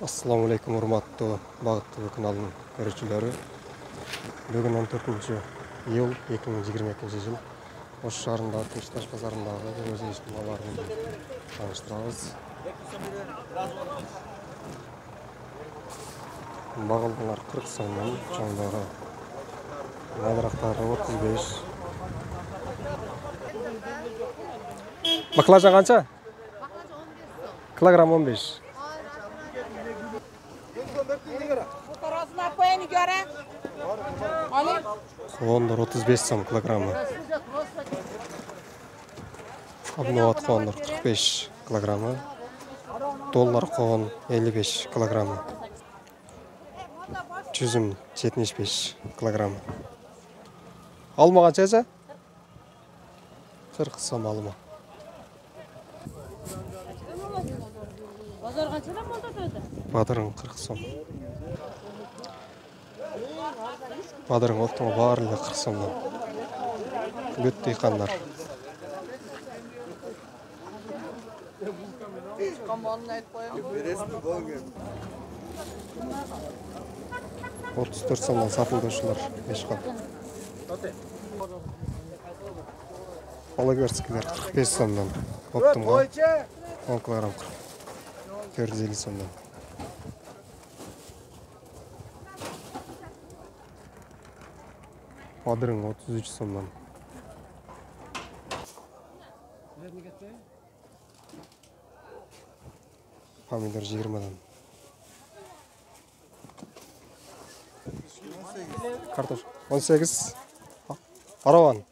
Assalamu alaikum, урматтуу Багыттуу каналынын көрүүчүлөрү. Бүгүн 14-iyul 2022 жыл. Ош шаарындагы Тынчташ базарындагы өзгөрүштүн абарын таныштырабыз. Багылгылар 40 сомдон, чоңдору майрактары 35. Баклажан канча? Килограмм 15. Кондор 35 сом килограммы. Абнуат кондор 45 килограммы. Доллар кон 55 килограммы. Жүзүм 75 килограммы. Алма канча эже? 40 сом алма. Базар канчадан болду деді? Бадырың 40 сом. Бадырың оқтың барлығы 40 сомдан. Бүт дыйкандар. Отуз 34 сомдан сатылды ушулар 5 кап. Балагерскилер 45 сомдан. Оптумга 10 килограмм 450 сомдан. Бадырың 33 сомдан. Помидор 20-дан. Картош 18. Араван.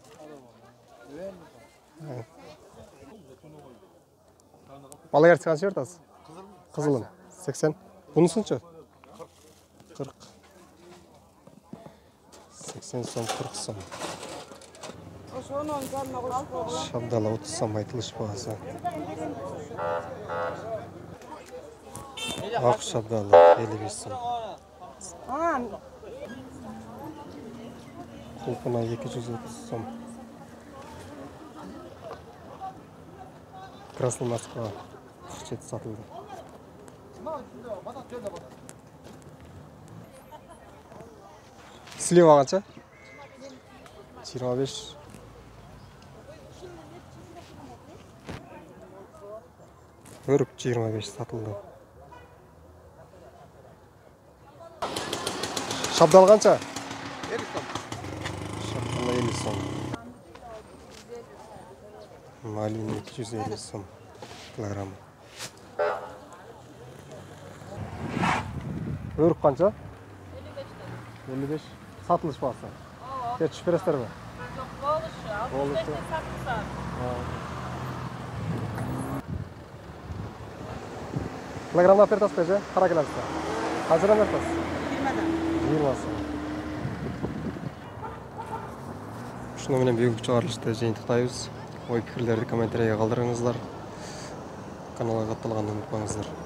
Балагерс канча бертасыз? Кызылын 80. Бунусунчу? 40. 80 сом, 40 сом. Шабдала 30 сом айтылыш бағасы. Ақ шабдала 55 сом. Құлпына 230 сом. Красный Москва 47 сатылды. Слива қанша? 25. Өрік 25 сатылды. Шабдал қанша? 50 сом. Шабдал 50 сом. Малина 250 сом килограмм. Өрік қанша? 55. Satılış varsa. Geçiş beresler mi? Yok, boluşu. 65'te satılsa. Kilogramda pertas pece, kara kilosu. Kaçıran pertas? 20'dan. 20 ası. Şunu менен бүгүнкү чыгарылышты жыйынтыктайбыз. Ой пикирлерди комментарийге калтырыңыздар. Каналга катталганды унутпаңыздар.